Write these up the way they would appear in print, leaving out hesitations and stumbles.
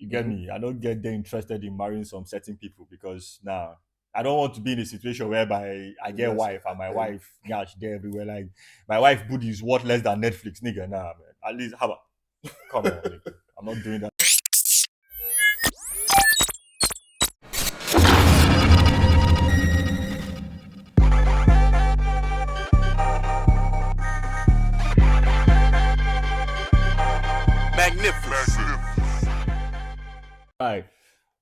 You get me? I don't get them interested in marrying some certain people because I don't want to be in a situation whereby I get Yes. wife and my wife gosh there everywhere. Like my wife booty is worth less than Netflix, nigga. Nah, man. At least how about come on, nigga. I'm not doing that. Magnificent. Alright.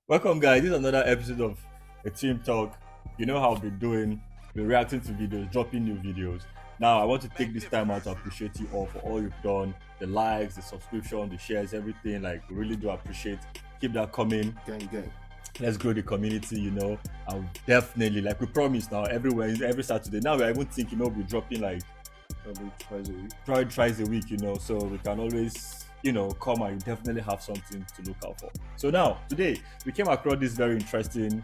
Welcome guys. This is another episode of a team talk. You know how we've been doing. We're reacting to videos, dropping new videos. Now I want to take this time out to appreciate you all for all you've done. The likes, the subscription, the shares, everything. Like we really do appreciate. Keep that coming. Gang. Let's grow the community, I'll definitely, like we promised now, every Saturday. Now we're even thinking we're dropping like Probably twice a week. probably twice a week, so we can always, come and you definitely have something to look out for. So now, today, we came across this very interesting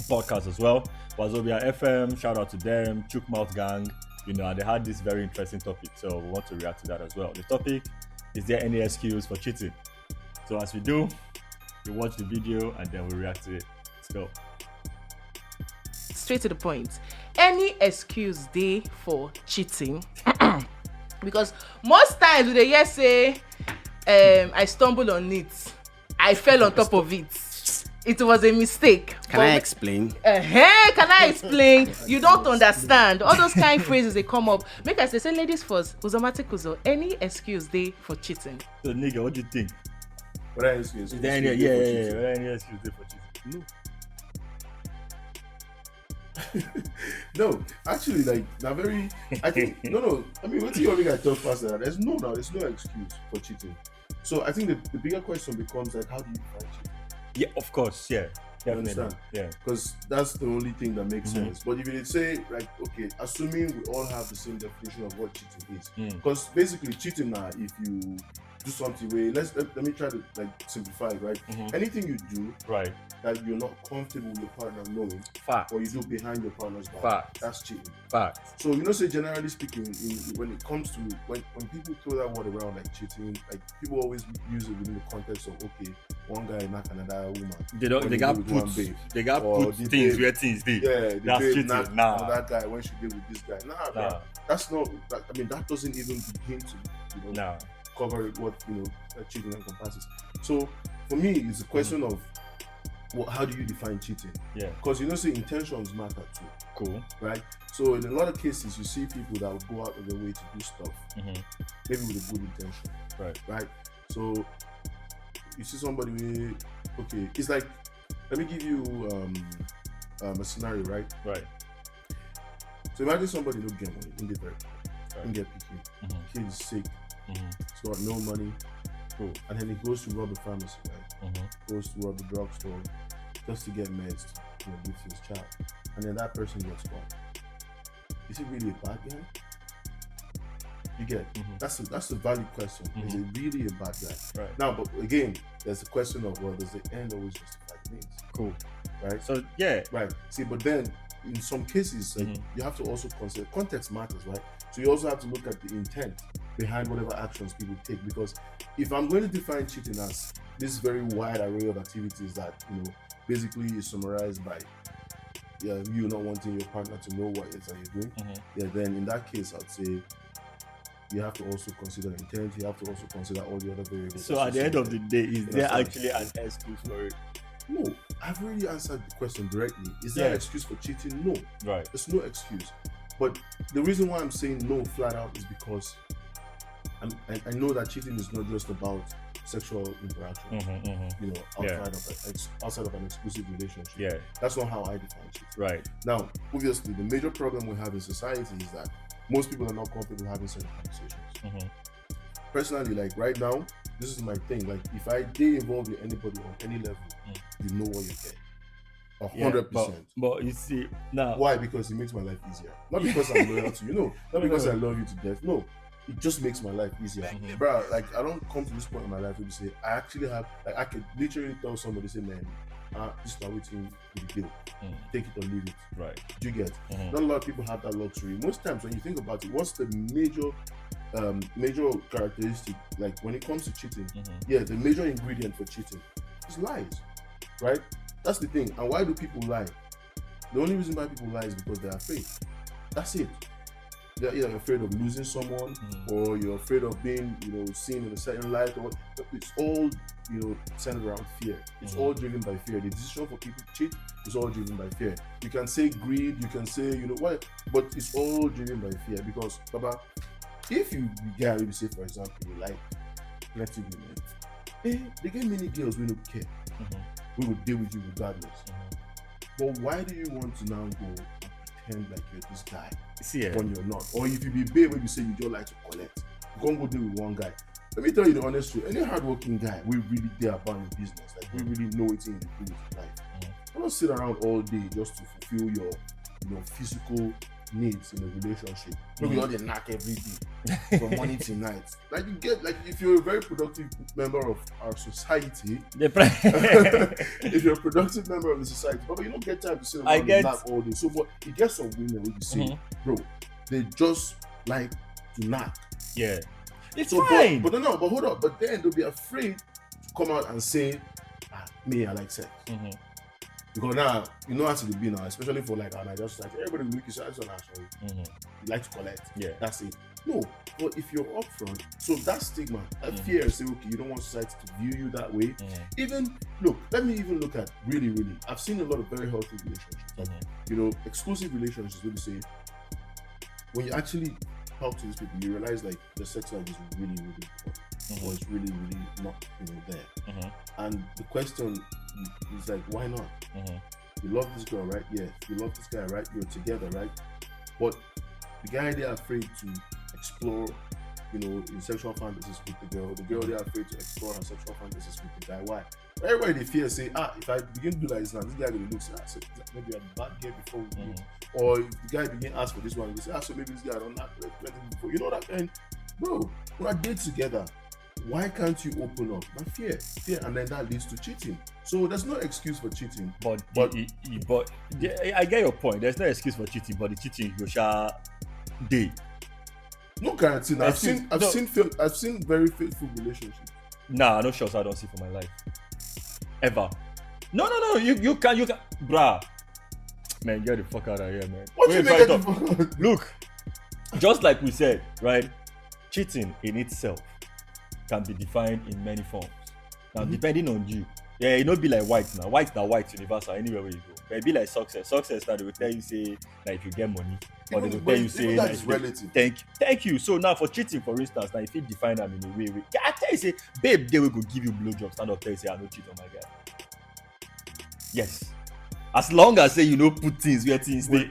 podcast as well. Wazobia FM, shout out to them, Chook Mouth Gang, and they had this very interesting topic. So we want to react to that as well. The topic, is there any excuse for cheating? So as we do, we watch the video and then we react to it. Let's go. Straight to the point. Any excuse dey for cheating? Because most times we dey hear say I stumbled on it, I fell on top of it, it was a mistake. Can I explain? Can I explain? You don't understand. All those kind of phrases they come up. Make us say ladies first. Uzomatic uzo. Any excuse dey for cheating? So nigga, what do you think? What are excuse? Is there any any excuse there for cheating? No, actually, like now very. I think no. I mean, what do you guys talk faster? There's no excuse for cheating. So I think the bigger question becomes like, how do you define cheating? Yeah, of course, yeah. You Definitely. understand? Yeah. Because that's the only thing that makes sense. But if you say like, okay, assuming we all have the same definition of what cheating is, because basically cheating now, if you do something where let me try to like simplify it, right? Anything you do Right. that you're not comfortable with your partner knowing, Fact. or you do behind your partner's back, Fact. that's cheating. Fact. So say generally speaking, when it comes to when people throw that word around like cheating, like people always use it within the context of okay, one guy knock another woman. They when got with put one babe. they got Or put the things babe. where things did. Yeah, the That's babe cheating. knocked Nah. that guy when she did with this guy. Nah. That's not. I mean, that doesn't even begin to Nah. cover what cheating encompasses. So for me, it's a question of how do you define cheating? Yeah. Because say intentions matter too, Cool. right? So in a lot of cases, you see people that will go out of their way to do stuff, maybe with a good intention, right? So you see somebody with it's like, let me give you a scenario, right? Right. So imagine somebody don't get money, don't get very, don't get picky, kid is sick, he's got no money, Cool. and then he goes to rob a pharmacy, right? Goes to rob a drugstore just to get meds to give to his child, and then that person gets caught. Is he really a bad guy? You get that's a valid question. Is he really a bad guy? Right. Now, but again, there's a question of does the end always justify the means? Cool. Right. So yeah. Right. See, but then in some cases, like, you have to also consider context matters, right? So you also have to look at the intent behind whatever actions people take. Because if I'm going to define cheating as this very wide array of activities that basically is summarized by you not wanting your partner to know what it is that you're doing, then in that case, I'd say you have to also consider intent. You have to also consider all the other variables. So at the end of the day, is there understand? actually an excuse for it? No, I've already answered the question directly. Is there an excuse for cheating? No. Right. There's no excuse. But the reason why I'm saying no flat out is because I know that cheating is not just about sexual interaction, outside of an exclusive relationship. Yeah. That's not how I define cheating. Right. Now, obviously, the major problem we have in society is that most people are not comfortable having certain conversations. Personally, like right now, this is my thing. Like if I get involved with anybody on any level, you know what you're getting. 100%. But you see now. Why? Because it makes my life easier. Not because I'm loyal to you, not because I love you to death. No, it just makes my life easier, bro. Like I don't come to this point in my life where you say I actually have, like I could literally tell somebody, say, man, this is not waiting with the deal. Take it or leave it. Right. Do you get? Not a lot of people have that luxury. Most times when you think about it, what's the major characteristic, like when it comes to cheating? The major ingredient for cheating It's lies, right? That's the thing. And why do people lie? The only reason why people lie is because they're afraid. That's it. They're either afraid of losing someone, or you're afraid of being, seen in a certain light, or it's all, centered around fear. It's all driven by fear. The decision for people to cheat is all driven by fear. You can say greed, you can say, what, but it's all driven by fear. Because, Baba, if you guy, maybe say for example, you like plenty women, they get many girls we don't care. We will deal with you regardless. But why do you want to now go and pretend like you're this guy when you're not? Or if you be babe, when you say you don't like to collect, you can't go deal with one guy. Let me tell you the honest truth. Any hardworking guy, we really there about your business. Like we really know it's in the business life. You don't sit around all day just to fulfill your, physical needs in a relationship. Maybe all the knack every day from morning to night. Like you get, like if you're a very productive member of our society, if you're a productive member of the society, but you don't get time to sit around and knack all day. So but you get some women who you say, bro, they just like to knack. Yeah. It's so, fine. But hold on. But then they'll be afraid to come out and say, me, I like sex. Because now, you know how to be now, especially for like our Nigerian society. Everybody look you say, you like to collect. Yeah. That's it. No, but if you're upfront, so that stigma, that fear, say, okay, you don't want society to view you that way. Even, look, let me even look at really, I've seen a lot of very healthy relationships. Like, exclusive relationships, where you say, when you actually talk to these people, you realize like the sex life is really, important. Or it's really, not, there. And the question is like, why not? You love this girl, right? Yes. You love this guy, right? You're together, right? But the guy, they're afraid to explore, in sexual fantasies with the girl. The girl, they're afraid to explore her sexual fantasies with the guy. Why? Everybody, they fear, say, if I begin to do like this now, this guy will look, so maybe I'm a bad girl before we meet. Or if the guy begin to ask for this one, he say, so maybe this guy don't like before. You know that kind? Bro, when I date together, why can't you open up? Not fear, and then that leads to cheating. So there's no excuse for cheating. But I get your point. There's no excuse for cheating, but the cheating you shall day. No guarantee. I've seen very faithful relationships. Nah, no shots I don't see for my life. Ever. No. You can, bruh. Man, get the fuck out of here, man. What you make it? Look, just like we said, right? Cheating in itself can be defined in many forms. Now, depending on you. Yeah, it not be like white now. White universal anywhere where you go. But it be like success. Success now they will tell you say like if you get money. Or they will tell you say that is relative. Thank you. So now for cheating, for instance, now if you define them in a way, I tell you say, babe, they will go give you blowjob, stand up, tell you say I no cheat on my guy. Yes. As long as say you know put things where things they.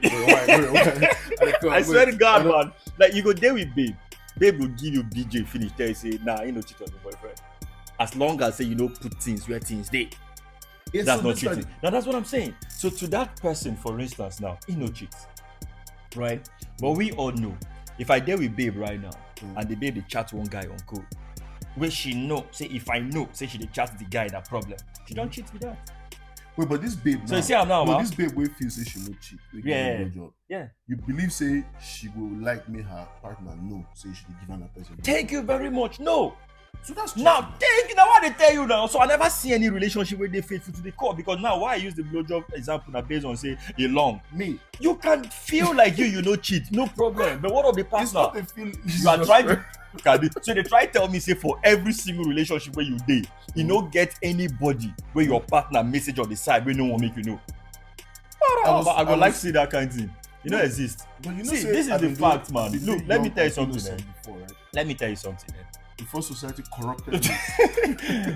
I swear to God, man. Like you go there with babe. Babe will give you BJ finish. Tell you say, nah, you no cheat on your boyfriend. As long as say you know put things where things they. Yes, that's not cheating. Now that's what I'm saying. So to that person, for instance, now he no cheats, right? But we all know if I dare with babe right now, and the babe they chat one guy on code, where she know say if I know say she they chat the guy that problem, she don't cheat with that. Wait, but this babe now. So you see I'm now. But this babe will feel say she no cheat. Yeah. You believe say she will like me her partner? No, say she give another person. Thank you very much. No. So that's now thank you. Now what they tell you now. So I never see any relationship where they faithful to the core because now why I use the blowjob example now based on say a long. Me. You can feel like you no cheat, no problem. But what of the partner? You are trying to. So they try tell me say for every single relationship where you date, you no get anybody where your partner message on the side where no one make you know. I would like to see that kind of thing. You don't exist. But you know, see, this is the fact, man. Look, let me tell you something. Before, right? Let me tell you something. Before society corrupted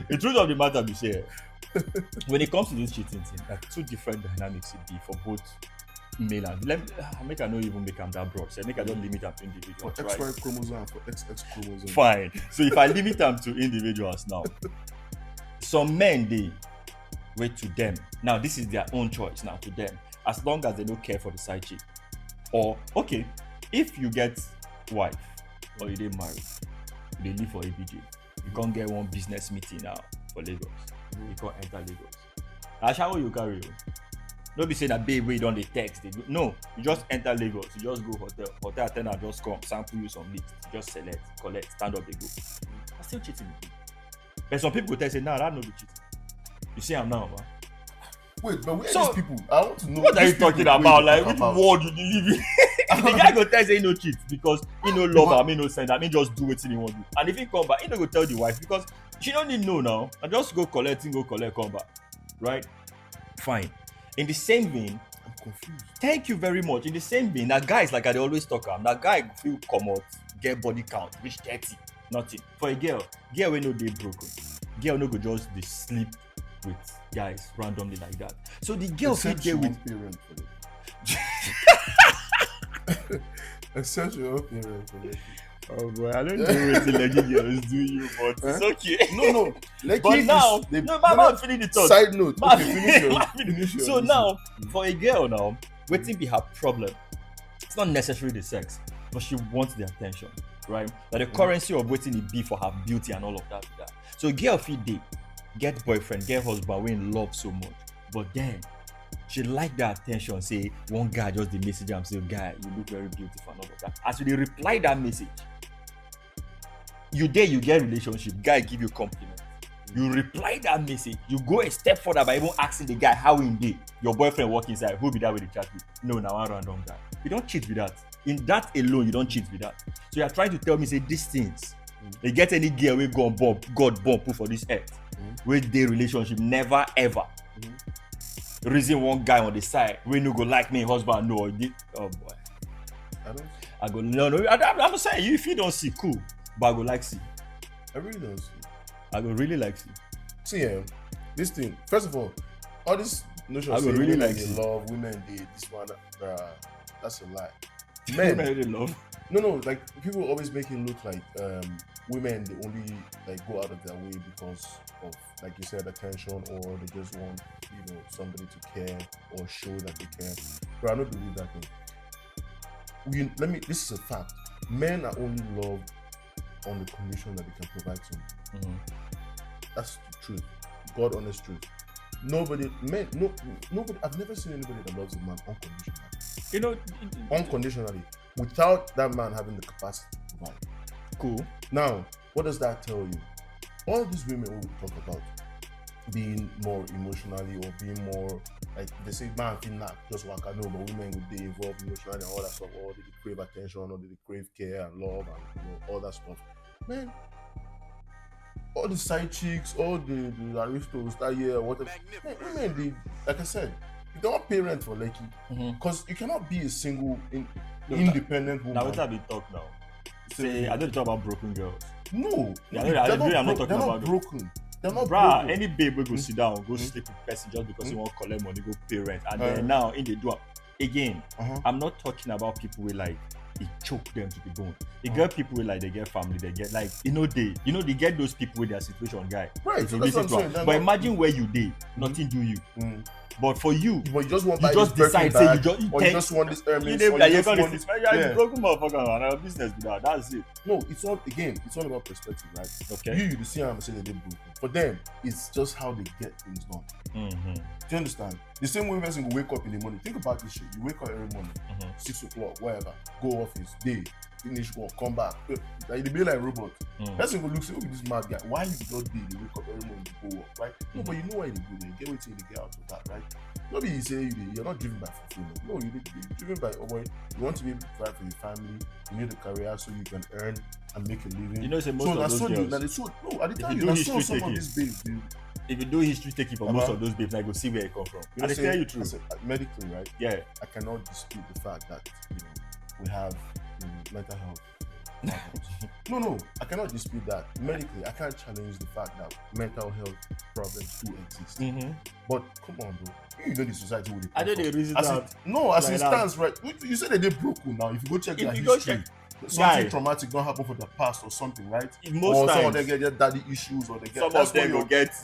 the truth of the matter be say, when it comes to this cheating thing, there are two different dynamics it be for both male and make I not even make them that broad. So make I don't limit them to individuals. For XY chromosome and for XX chromosome. Fine. So if I limit them to individuals now, some men they wait to them. Now this is their own choice now to them. As long as they don't care for the side chick. Or okay, if you get wife or you didn't marry, they live for ABJ. You can't get one business meeting now for Lagos. You can't enter Lagos. That's how you carry you. Don't be saying that babe we don't text. No, you just enter Lagos. You just go hotel attendant just come sample you some meat. You just select, collect, stand up, they go. That's still cheating. But some people will tell you, nah, that no be cheating. You see, I'm now, man. Wait, but where So, are these people? I want to know. What are you these people talking where about? you Like, talk which about. world you live in? The guy go tell say he no cheat because he no love her, I mean no send her, I mean just do what he want to do. And if he come back, he no go tell the wife because she don't need know now. And just go collect, come back. Right? Fine. In the same vein, I'm confused. thank you very much. In the same vein, that guys like I dey always talk am, that guy feel come out, get body count, reach 30, nothing. For a girl wey no dey broken, girl no go just dey sleep with guys randomly like that. So the girl fit Except dey she with won't parent for it. Except she won't parent for it. oh boy, I don't know what the leggy girls do you, but it's okay. No. Like But now, man, finish the thought. Side note. Man, Okay, finish your. finish. Finish your. So now, for a girl now, waiting be her problem. It's not necessarily the sex, but she wants the attention, right? Like the currency of waiting it be for her beauty and all of that. So a girl fit date, get boyfriend, get husband, we in love so much, but then she like that attention. Say one guy just the message am say, guy, you look very beautiful and all of that. As you reply that message, you get relationship, guy give you compliment. You reply that message, you go a step further by even asking the guy how in day your boyfriend walk inside, who be that with the chat with? No, now one random guy. You don't cheat with that. In that alone, you don't cheat with that. So you're trying to tell me, say these things. They get any girl we go bomb, God bomb put for this earth. With their relationship, never ever. Reason one guy on the side, we no go like me, husband, no. Oh boy. I go, no. I'm saying you if you don't see, cool. But I go like see. I really don't see. I go really like see. See, this thing. First of all this notion I of go saying really women like they see. love, women they this one, that's a lie. Men Men, really love. no, like people always make it look like women they only like go out of their way because of, like you said, attention, or they just want somebody to care or show that they care. But I don't believe that thing. This is a fact. Men are only loved on the condition that they can provide something. That's the truth, God honest truth. Nobody. I've never seen anybody that loves a man unconditionally. Unconditionally, without that man having the capacity to provide. Cool. Now, what does that tell you? All these women who we talk about being more emotionally or being more like they say, man, feel not just walk. I know, but women would be involved emotionally and all that stuff, or they crave attention, or they crave care and love and all that stuff. Man, all the side chicks, all the aristos that year, whatever. Man, women, they, like I said, you don't parent for lucky because you cannot be a single independent woman. Now what have we talk now? Say I don't talk about broken girls. No, I'm not talking about broken. They're not bruh, broken. any babe will go sit down, go sleep with person just because he want to collect money, go parent, and then now in the do again. I'm not talking about people with like it choke them to the bone. They get people with like they get family, they get like they get those people with their situation, guy. Right. If So you that's listen what to I'm them. saying. But imagine where you did, nothing do you. But for you, But you just want you just decide say you just want this you Hermes, name or that you you're just gonna want this this. you broken motherfucker and our business with that. That's it. No, it's all about perspective, right? Okay. You see how I'm saying they broken. For them, it's just how they get things done. Do you understand? The same way person will wake up in the morning. Think about this shit. You wake up every morning, 6 o'clock, whatever, go office, day, finish work, come back. Like they be like robot. Person will look, say, oh, this mad guy. Why you not day? They wake up every morning to go work, right? No, but you know why they go there. Get what you get out of that, right? Nobody you say you're not driven by fulfillment. No, you're driven by you want to be able to provide for your family. You need a career so you can earn and make a living. You know, say most of those girls. At the time, I saw some of these babes, dude. If you do history taking for most of those babes, I go see where it come from. And they tell you true. Medically, right? Yeah. I cannot dispute the fact that we have mental health problems. No, I cannot dispute that. Medically, I can't challenge the fact that mental health problems do exist. But come on, bro. You know the society will. I know the reason that. As it stands, right? You said that they're broken now. If you go check their history, something traumatic don't happen for their past or something, right? Most times, some of them get their daddy issues, or they get some of them will get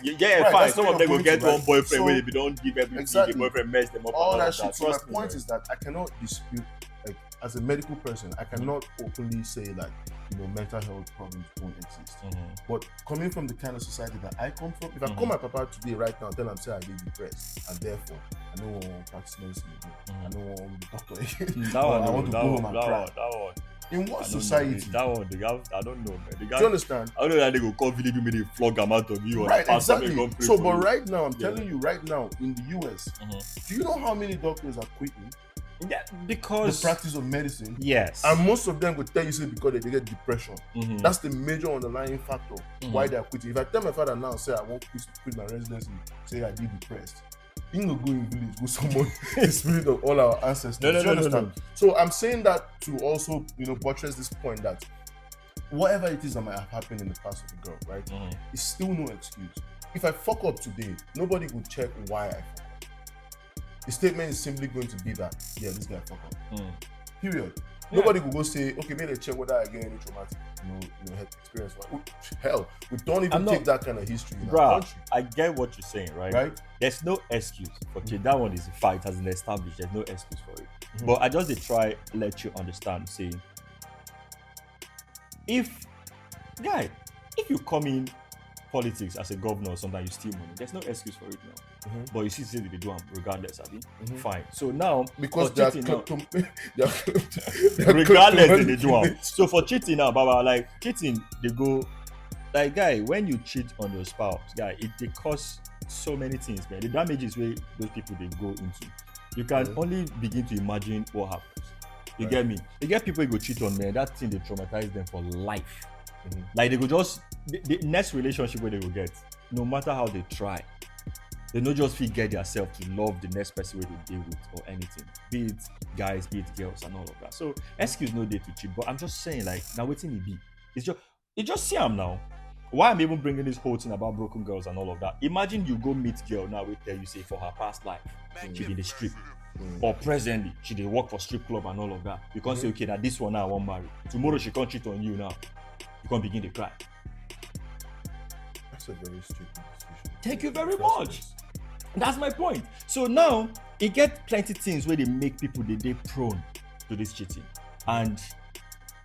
fine. Some of them will get one boyfriend where they don't give everything. The boyfriend mess them up. All that shit. So my point is that I cannot dispute, like as a medical person, I cannot openly say that mental health problems don't exist. But coming from the kind of society that I come from, if I call my papa today right now, tell him say I get depressed, and therefore I don't want practice medicine again. I don't want the doctor again. That one, I want to go home and cry. That one. In what I don't society? know. That one, the guy, I don't know, man. The guy, Do you understand? I don't know that they go call village people, they flog them out of you. Or Right, pass them and exactly. come pray So, for but you. right now, I'm telling you, right now in the US, do you know how many doctors are quitting Yeah, the because practice of medicine? yes, And most of them will tell you say because they get depression. Mhm. That's the major underlying factor why they are quitting. If I tell my father now, say I want to quit my residency, say I be depressed, he will go in village with someone the spirit of all our ancestors. No, Do you understand? no. So I'm saying that to also, buttress this point that whatever it is that might have happened in the past with the girl, right, it's still no excuse. If I fuck up today, nobody will check why I fuck up. The statement is simply going to be that, yeah, this guy fuck up. Period. Yeah. Nobody will go say, okay, maybe they check whether I get any traumatic, experience. Hell, we don't even take that kind of history in our country. I get what you're saying, right? Right? There's no excuse for kid. That one is a fact, has been established. There's no excuse for it. But I just try let you understand, say, if you come in politics as a governor or something, you steal money, there's no excuse for it now. But you see, they do them regardless, Abi. Fine. So now, Because for they are cheating regardless, they do them. So for cheating now, Baba, like cheating, they go like guy, when you cheat on your spouse, guy, it cause so many things, man. The damages where those people they go into, you can only begin to imagine what happens. You get me? You get people who go cheat on, man, that thing they traumatize them for life. Like they go just the next relationship where they will get, no matter how they try, they don't just feel get themselves to love the next person where they deal with or anything, be it guys, be it girls, and all of that. So excuse no day to cheat, but I'm just saying, like, now waiting it be. It's just see I'm now. Why I'm even bringing this whole thing about broken girls and all of that. Imagine you go meet girl now, we tell you say for her past life, she did the strip. Or presently, she did work for strip club and all of that. You can't say, okay, now this one now I won't marry. Tomorrow she can't cheat on you now. You can't begin to cry. That's a very stupid decision. Thank you very much. That's my point. So now, it get plenty things where they make people they prone to this cheating. And,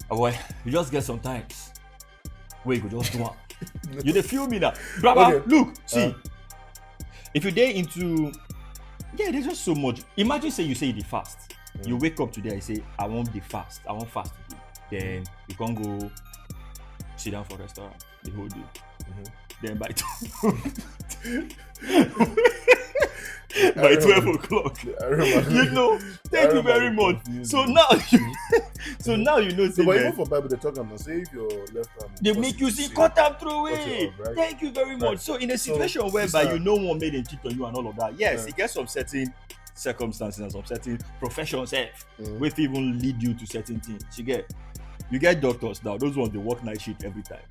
well, you just get sometimes where you go just do it. You dey feel me now. Brother, Okay. look, see. If you dey into, there's just so much. Imagine say you say the fast. You wake up today and say, I want the fast. I want fast today. Then you can't go sit down for a restaurant the whole day. Then by 12 o'clock, I remember. thank you very much. So now, so now you know. So, but even for Bible, they talk about say if your left arm, They make you see cut am through cut it it. off, right? Thank you very much. Right. So in a So, situation whereby sister- you know one made a cheat on you and all of that, yes, Yeah. it gets some certain circumstances and some certain professions Mm. which even lead you to certain things. You get doctors now, those ones they work night shift every time.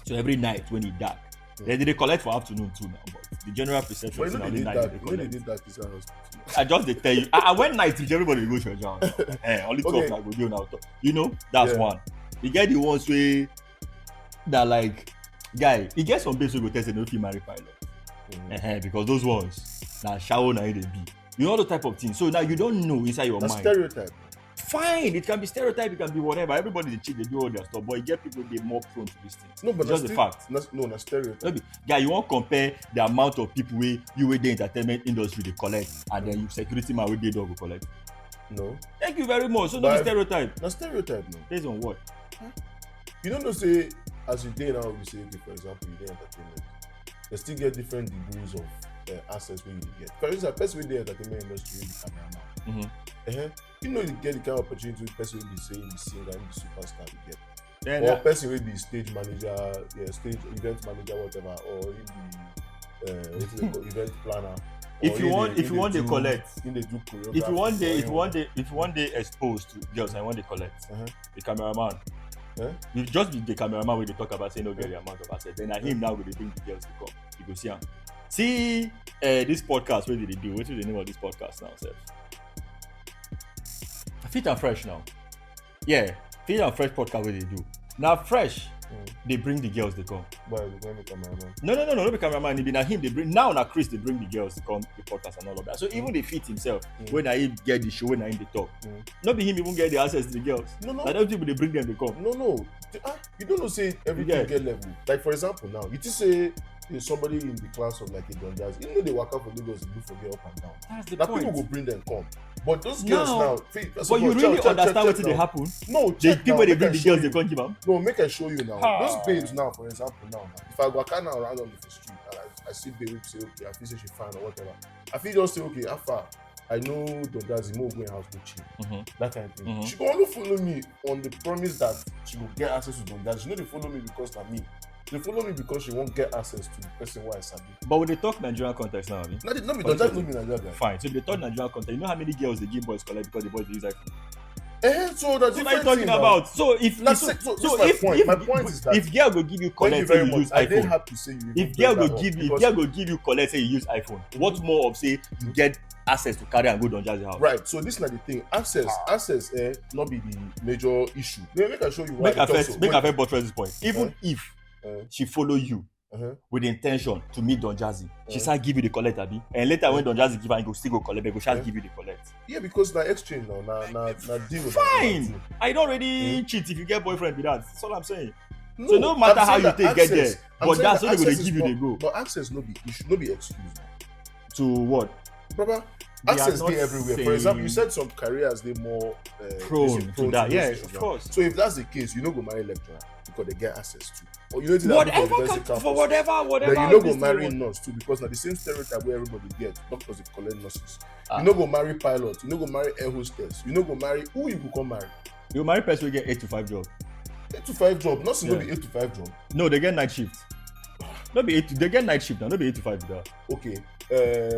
So every night when it dark, they collect for afternoon too now, but the general perception But is you know only they did night that. they You know they collect. did that in our hospital. I just they tell you, when night reach, everybody go to your job. Only 12 Okay. like go do now. You know, that's Yeah. one. You get the ones where that like guy, you get some babes who go test they don't feel married pilot. Because those ones now shower now they be. You know the type of thing. So now you don't know inside your That's mind. stereotype. Fine, it can be stereotype, it can be whatever. Everybody they cheat, they do all their stuff, but you get people they more prone to these things. No, but It's just that's the fact. That's stereotype. Maybe, guy, you won't compare the amount of people where you with the entertainment industry they collect, and then you security man with the dog will collect. No, Thank you very much. So don't be But- stereotype. that's stereotype. No, Based on what? you don't know. Say as you day now, you say okay, for example, you day entertainment. They still get different degrees of access when you get. For instance, person with the entertainment industry, the cameraman. You know you get the kind of opportunity with person will be saying the singer and the superstar you get. Then, Or person will be stage manager, stage event manager, whatever, or in the what's it called, event planner. if or you in want, the- if in you the want, they do- collect. In the do choreography. If you want, or in if you want, they exposed to girls, I want they collect. The cameraman. Eh? You just be the cameraman when they talk about saying no get the amount of assets. Then at him now will they bring the girls to come. You go see him. See this podcast, what did they do? What is the name of this podcast now, Seth? Fit and Fresh now. Yeah, Fit and Fresh podcast, what they do. Now Fresh, they bring the girls, they come. But when the cameraman. No, not the cameraman. It be now him. They bring now Chris. They bring the girls to come the podcast and all of that. So even the Fit himself, when I get the show, when I in the talk, not be him even get the access to the girls. No. Like those people they bring them, they come. No. You don't know say everything Yeah. get level. Like for example now, you just say There's somebody in the class of like a Don Jazzy. Even though they work out for Lagos, they do forget up and down. That's the Now point. people will bring them come. But those girls now, but you really understand what they happen? No, They check think now, when they make bring I the show girls, you. they can't give them. No, make I show you now. Ah. Those babes now, for example, now, if I walk now around on the street and I see babe say, okay, I feel say she fine or whatever. I feel just say, okay, how far? I know Don Jazzy more going house go chill. That kind of thing. She can only follow me on the promise that she will get access to Don Jazzy. She know they follow me because na me. They follow me because she won't get access to the person who I sabi. But when they talk Nigerian context now, I mean, No, be Don Jazzy, no be Nigerian guy. fine. So if they talk Nigerian context, you know how many girls they give boys collect because the boys they use iPhone? So that's What are you talking about? So if That's it. So this is my point. My point is that if girl go give you thank you collect, say very you use much. I didn't iPhone. have to say you. If girl go give you collect, say you use iPhone. What more of say you get access to carry and go Don Jazzy house? Right. So this is not the thing. Access, not be the major issue. Make I show you why. Make her first buttress this point. Even if Uh, she follow you with the intention to meet Don Jazzy, she start give you the collect, abi, and later when Don Jazzy give her, he go still go collect, but go start give you the collect. yeah, because na exchange now, na deal. Fine. I don't already cheat if you get boyfriend with that. That's all I'm saying. No, So no matter I'm how saying you that take get there, access- I'm but saying that's that only when they access give is you they not- go. But access no be issue, no be excuse. To what? Brother, We are access not dey everywhere. For saying- example, you said some careers they more Prone to that. those Yeah, issues of now. course. So if that's the case, you no go marry lecturer because they get access to. Or you know that Whatever for whatever. Then you no go this marry thing nurse too because now the same stereotype where everybody get doctors they collect nurses. Ah. You no go marry pilot. You no go marry air hostess. You no go marry who you go come marry. you marry person will get 8 to 5 job. 8 to 5 job. Nursing no Yeah. be 8 to 5 job. No, they get night shift. No be 8. They get night shift now. No be 8 to 5 with that. Okay.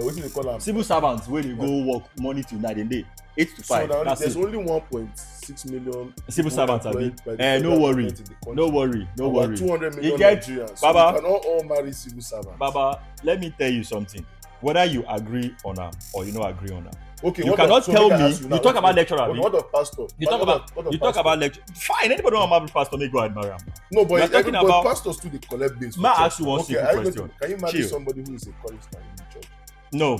What do they call them? Civil servants where they go work morning to night and day 8 to So 5. now That's there's it. only 1.6 million Civil people servants, abi. employed by the No federal worry. government in the country. No worry. No About worry. 200 million You get- Nigerians. So Baba. we cannot all marry civil servants. Baba, let me tell you something. Whether you agree on her or you don't agree on her, Okay, you what cannot of- so tell make I me. ask You now, talk about lecturer, What, abi. what of pastor? You talk about what of you talk pastor? about lecture. Fine, anybody want to marry pastor, may go admire him. No, We are but talking everybody, about- pastors too they collect bills. May I for ask you church. one Okay, simple are you going question? Can you marry Chill. somebody who is a chorister in the church? No,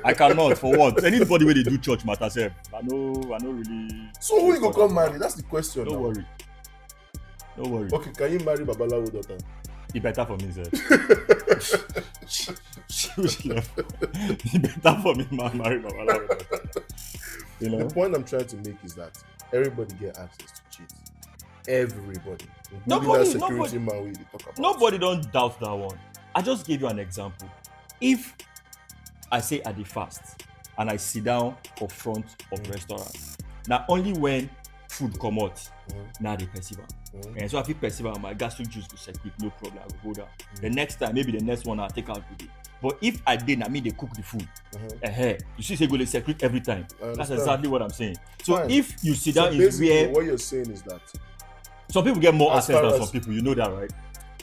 I cannot. For what? Anybody where they do church matter self. I know really. So who you go come marry? That's the question. Don't now. worry. Don't worry. Okay, can you marry Babalawo daughter? It better for me, sir. It better for me, man. Marry Babalawo. You The know. point I'm trying to make is that everybody get access to cheat. Everybody. Including Nobody- that security man we dey talk about. Nobody don't doubt that one. I just gave you an example. If I say I dey fast and I sit down for front of restaurant, now only when food come out, now they perceive am. And so I feel perceive am, my gastric juice go circulate, no problem, I go hold am. The next time, maybe the next one I'll take out with it. But if I did, I mean they cook the food. You see, say go dey circulate every time. I That's understand. exactly what I'm saying. So Fine. if you sit So down is basically, where what you're saying is that some people get more As access far than as- some people, you know that, right?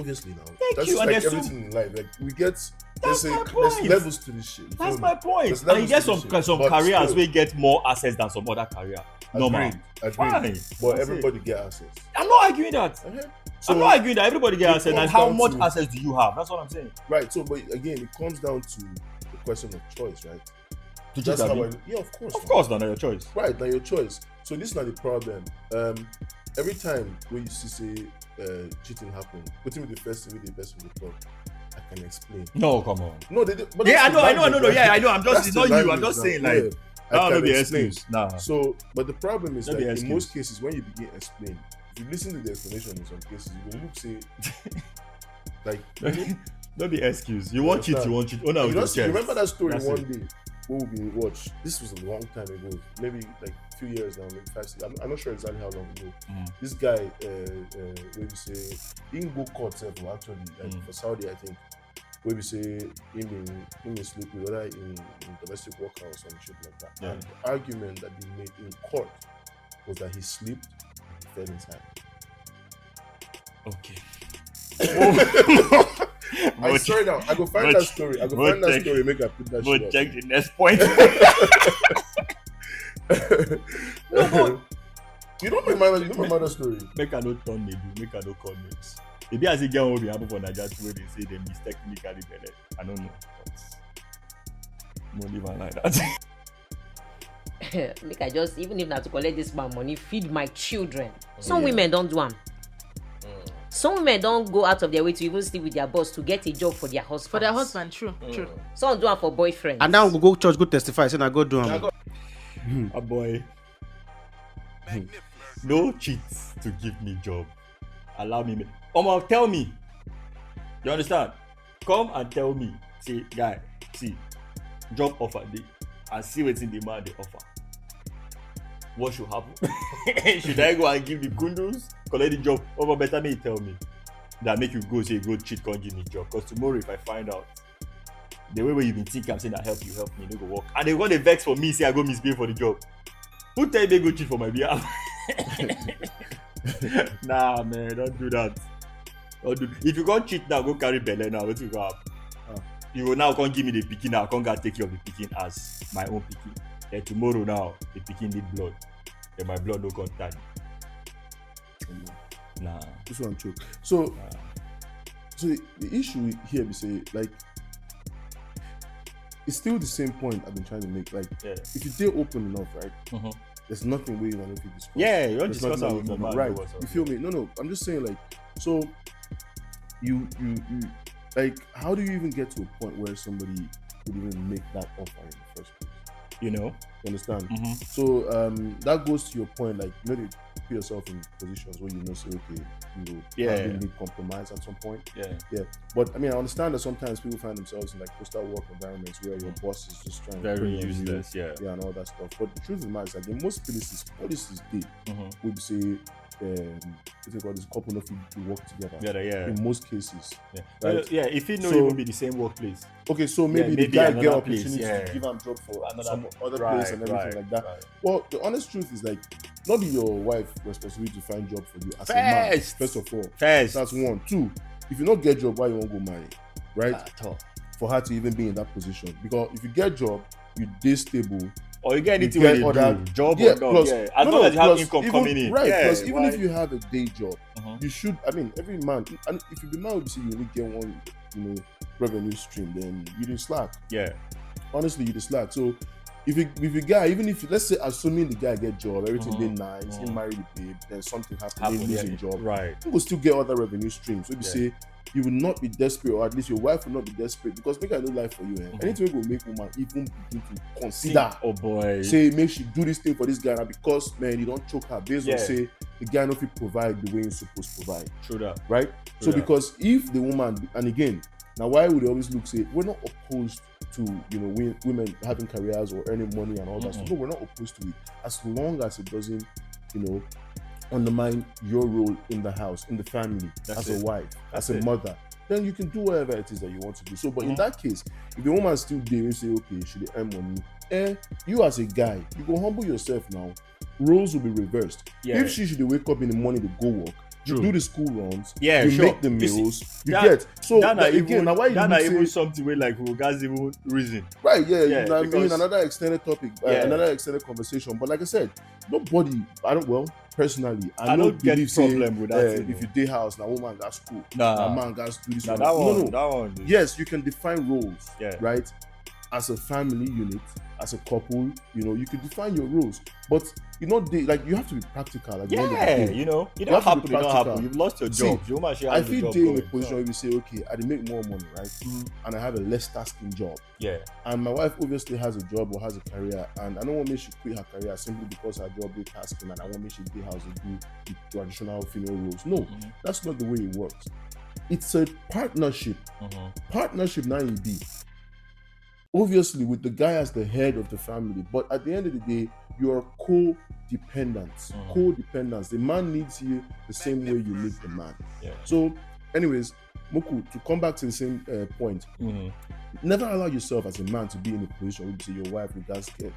obviously now Thank that's you, just and like there's so- everything in life. Like we get That's there's my point. levels to this shit. You That's feel my me? point. There's And you levels get to this shit. some But careers still, where get more access than some other career. Normal. Agreed. Fine. But That's everybody get access. I'm not arguing that. So I'm not arguing that everybody it gets access. And comes how down much to- access do you have? That's what I'm saying. right. So, but again, it comes down to the question of choice, right? To That's just how have yeah, of course. Of man. course, not your choice. Right, now your choice. So this is not the problem. Every time when you see say cheating happen, put me the first thing with the best of the talk. I can explain. No, come on. No, they. But Yeah, I that's know, the I know. language, Yeah, right? I know. I'm just, That's it's the not you. I'm language just now. saying, Yeah, like, I that'll can not be explain. excuse. Nah. So, but the problem is Don't like be in excuse. most cases when you begin explain, if you listen to the explanation in some cases, you will look say like Don't be excuse. You want cheat, you want cheat. Oh, no, you, with know, your chest. you remember that story That's one it. day when we watched. This was a long time ago, maybe like a few years now, maybe 5, 6. I'm not sure exactly how long ago. This guy, where we say, he didn't go court actually, like for Saudi, I think. Where we say him in sleep with other in domestic worker or some shit like that. Yeah. And the argument that they made in court was that he slept and he fell inside. Okay. I swear now, I go find that story. I go find that story, make I put that But shit check the next point. up. No, you don't remember that story. Make I no turn maybe, make I no call names. Maybe as a girl will be happen for Nigeria where they say they mistakenly carry belle. I don't know. But no live am like that. Make I just, even if not to collect this man money, feed my children. Some women don't do am. some women don't go out of their way to even sleep with their boss to get a job for their husband. For their husband, true. Some do it for boyfriends. And now go church, go testify. Say, I go do am. A boy. No cheats to give me job. Allow me. Tell me. You understand? Come and tell me. Say, guy, see, job offer day, and see what's in the man they offer. What should happen? Should I go and give the kundus, collect the job? Or better me tell me that make you go say go cheat, can't give me job. Because tomorrow if I find out the way where you been thinking, I'm saying that help me, no go work. And they want to vex for me, say I go misbehave for the job. Who tell me go cheat for my behalf? Nah, man, don't do that. If you can't cheat now, go carry belly now. What you go happen? You will now can't give me the picking now. I can't go take care of the picking as my own picking. Then tomorrow now, the picking need blood. Then my blood no contact. Nah. This one choke. So the issue here we say like it's still the same point I've been trying to make. Like if you stay open enough, right? There's nothing where you want to discuss. Yeah, you don't discuss that with my right. You feel me? No. I'm just saying like so you like how do you even get to a point where somebody would even make that offer in the first place? You understand? So that goes to your point, like you know, you put yourself in positions where you know say okay, you will need compromise at some point. Yeah. But I mean, I understand that sometimes people find themselves in like postal work environments where your boss is just trying to very useless, and all that stuff. But the truth of the matter is like in most policies would say this couple of you work together. In most cases. Right? If it not even be the same workplace. Okay, so maybe the guy get opportunity place, to give him job for some other place and everything like that. Right. Well, the honest truth is like not be your wife responsibility to find job for you as a man. First of all. That's one. Two, if you not get job, why you won't go marry? Right? For her to even be in that position. Because if you get job, you stay stable. Or you get anything where you do, job or not, as long as you have income coming in. Right, plus even if you have a day job, you should, I mean, every man, and if you be man, you see you only get one, revenue stream, then you do slack. Honestly, you do slack. So if you guy, even if, let's say, assuming the guy get job, everything been nice, he married the babe, then something happened, he lose a job. Right. You will still get other revenue streams. So if you say, you will not be desperate, or at least your wife will not be desperate, because make I no life for you. Anything will make woman even begin to consider. Oh boy. Say make she do this thing for this guy now because man, you don't choke her based on say the guy not fit provide the way he's supposed to provide. True that. Right? True so because if the woman, and again, now why would they always look say we're not opposed to women having careers or earning money and all that stuff. No, we're not opposed to it as long as it doesn't, undermine your role in the house, in the family, as a wife, as a mother. Then you can do whatever it is that you want to do. So, but in that case, if the woman still there, you say, okay, she dey earn money. You as a guy, you go humble yourself now. Roles will be reversed. If she should wake up in the morning to go work, you do the school runs, you make the meals, you get. So again, now why you not even something where like who guys even reason. Right, I mean another extended topic, another extended conversation. But like I said, nobody, personally, I don't believe problem with that. If you day house, now woman got school, now man got do this. That one. Yes, you can define roles, right? As a family unit, as a couple, you can define your roles, but you have to be practical. Like, you don't happen, you don't happen. You've lost your job. I feel they're in a position where we say, okay, I make more money, right? And I have a less tasking job. And my wife obviously has a job or has a career, and I don't want me to quit her career simply because her job is tasking, and I want me to be house and do the traditional female roles. No, that's not the way it works. It's a partnership. Partnership now in B. Obviously, with the guy as the head of the family, but at the end of the day, you are co-dependents. Co-dependents. The man needs you the same way you need the man. So, anyways, Moku, to come back to the same point, never allow yourself as a man to be in a position where you see your wife will just get,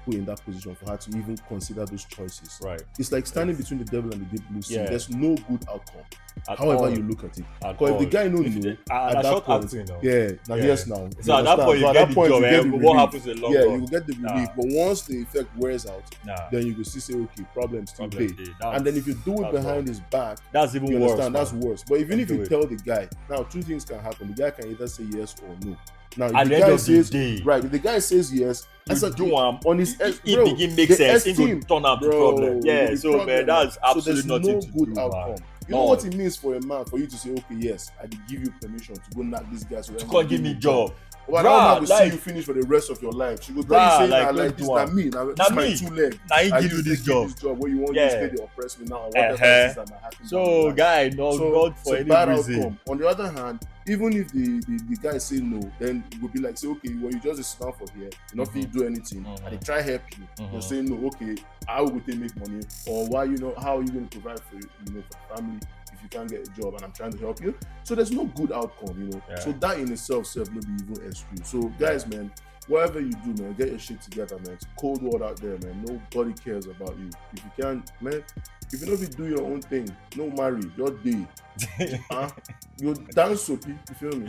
put in that position for her to even consider those choices. Right. It's like standing between the devil and the deep blue sea. There's no good outcome. At however all. you look at it. Because if the guy knows at that point, yes now. So at that point you get the job, but what happens in the long run? You will get the relief. But once the effect wears out, then you will see say, okay, problems still pay. And then if you do it behind his back, that's even worse. That's worse. But even if you tell the guy, now two things can happen. The guy can either say yes or no. Now, if the guy says if the guy says yes, that's a do on his it begin make sense. It will turn out the problem. So man, that's absolutely nothing no to good do, outcome. Man. You know what it means for a man for you to say, okay, yes, I did give you permission to go knock this guy so To come give me job. But that woman will see you finish for the rest of your life. She will tell you, say, like this, not me. Now, this my 2 legs. Now he give you this job. Where you want to stay, they oppress me now. Whatever else that might happen. So, guy, not for any reason. Outcome. On the other hand, even if the guy say no, then it will be like, say, okay, well, you just sit down for here, you not feel do anything, and they try help you. They say no, okay, how will they make money, or why how are you going to provide for for the family if you can't get a job, and I'm trying to help you. So there's no good outcome, So that in itself will be even excuse. So guys, man, whatever you do, man, get your shit together, man. It's a cold world out there, man. Nobody cares about you. If you can't, man, if you know if you do your own thing, no marry, your day. You dance soapy, you feel me?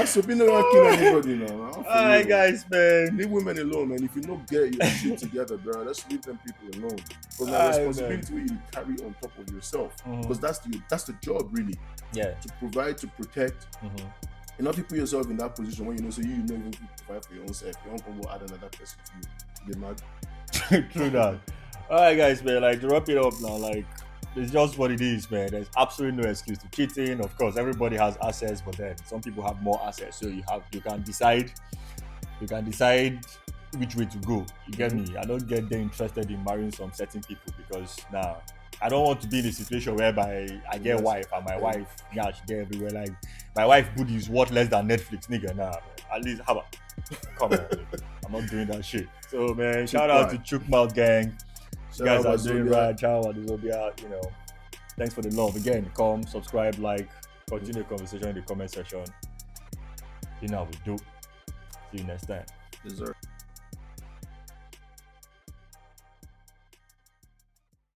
Soapy never kill anybody now. Alright, guys, man. Leave women alone, man. If you don't get your shit together, bro, let's leave them people alone. Because the responsibility you carry on top of yourself. Because that's the job, really. Yeah. To provide, to protect. And not to put yourself in that position when you know even provide for your own self. You don't go add another person to you. They mad. True that. Alright, guys, man. Like, to wrap it up now, like, it's just what it is, man. There's absolutely no excuse to cheating. Of course, everybody has assets, but then some people have more assets. So you can decide which way to go. You get me? I don't get them interested in marrying some certain people because now I don't want to be in a situation whereby I get wife and my wife she get everywhere. Like my wife booty is worth less than Netflix, nigga. Nah, man. At least come on. I'm not doing that shit. So man, shout out to Chukmal gang. You guys are doing right. Ciao, Zobia. Thanks for the love. Again, come, subscribe, like, continue the conversation in the comment section. You know how we do. See you next time. Yes, sir.